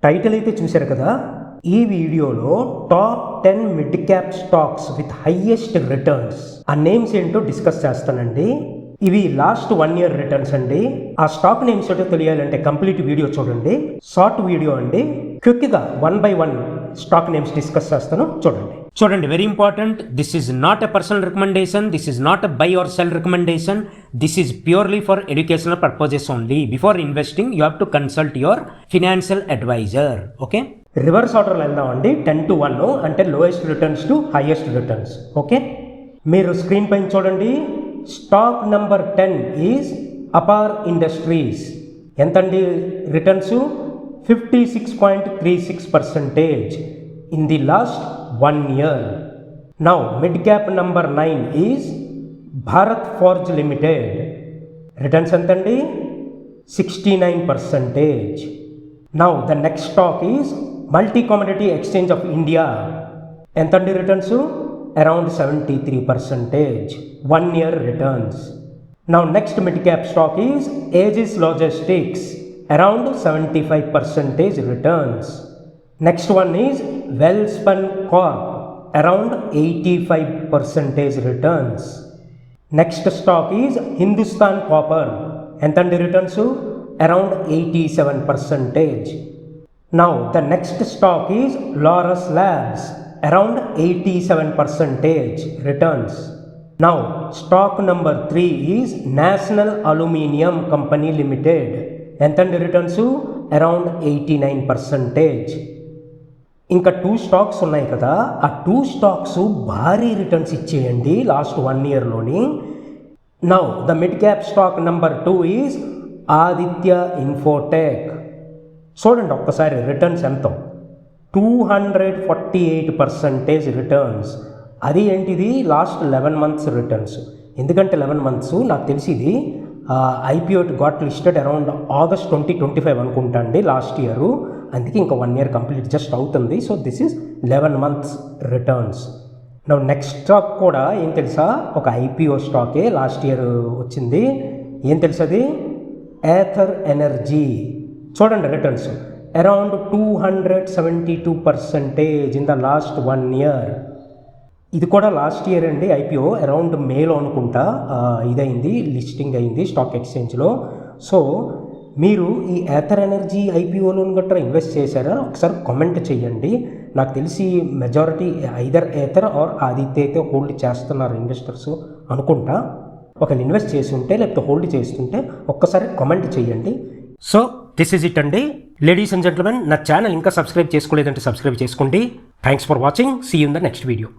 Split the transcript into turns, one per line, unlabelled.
Title అయితే చూశారు కదా. ఈ వీడియోలో top 10 mid cap stocks with highest returns ఆ నేమ్స్ ఏంటో డిస్కస్ చేస్తానండి. ఇవి లాస్ట్ 1 year రిటర్న్స్ అండి. ఆ స్టాక్ నేమ్స్ ఏంటో తెలియాలంటే కంప్లీట్ వీడియో చూడండి. షార్ట్ వీడియో అండి. క్విక్గా 1 by 1 స్టాక్ నేమ్స్ డిస్కస్ చేస్తాను, చూడండి. Very important. This is not a personal recommendation, this is not a buy or sell recommendation, this is purely for educational purposes only. Before investing you have to consult your financial advisor. Okay, reverse ఆర్డర్లో వెళ్దామండి. 10 to 1 అంటే lowest returns to highest returns. Okay, మీరు screen పైన చూడండి. Stock number 10 is Apar industries. ఎంతండి returns? 56.36% in the last 1 year. Now mid cap number 9 is Bharat Forge Limited. Returns entandi? 69%. Now the next stock is Multi Commodity Exchange of India. Entandi returns? Around 73%. 1 year returns. Now next mid cap stock is Aegis Logistics. Around 75% returns. Next one is Welspun Corp, around 85% returns. Next stock is Hindustan Copper. Entandi returns? Around 87%. Now the next stock is Laurus Labs, around 87% returns. Now stock number 3 is National Aluminium Company Limited. Entandi returns? Around 89%. ఇంకా 2 stocks ఉన్నాయి కదా, ఆ 2 stocks భారీ returns ఇచ్చేయండి last 1 yearలోని. Now the mid cap stock number 2 is Aditya Infotech. చూడండి ఒక్కసారి returns ఎంతో, 248% రిటర్న్స్. అది ఏంటిది? Last 11 months returns. ఎందుకంటే 11 months నాకు తెలిసి ఇది IPO got listed around August 2025 అనుకుంటా అండి లాస్ట్ ఇయర్. అందుకే ఇంకా 1 year కంప్లీట్ జస్ట్ అవుతుంది. So this is 11 months returns. నా నెక్స్ట్ స్టాక్ కూడా ఏం తెలుసా? ఒక ఐపీఓ స్టాకే లాస్ట్ ఇయర్ వచ్చింది. ఏం తెలుసు అది? ఏథర్ ఎనర్జీ. చూడండి returns around 272% in the last 1 year. ఇది కూడా లాస్ట్ ఇయర్ అండి ఐపీఓ, అరౌండ్ మేలో అనుకుంటా ఇదైంది, లిస్టింగ్ అయింది స్టాక్ ఎక్స్చేంజ్లో. సో మీరు ఈ ఏథర్ ఎనర్జీ ఐపీఓలో గట్రా ఇన్వెస్ట్ చేశారా? ఒకసారి కామెంట్ చేయండి. నాకు తెలిసి majority either Ather or Aditya అయితే హోల్డ్ చేస్తున్నారు ఇన్వెస్టర్స్ అనుకుంటా. ఒకవేళ ఇన్వెస్ట్ చేసి ఉంటే లేకపోతే హోల్డ్ చేస్తుంటే ఒక్కసారి కామెంట్ చేయండి. సో దిస్ ఈజ్ ఇట్ అండి. లేడీస్ అండ్ జెంట్మెన్, నా ఛానల్ ఇంకా సబ్స్క్రైబ్ చేసుకోలేదంటే సబ్స్క్రైబ్ చేసుకోండి. Thanks for watching. See you in the next video.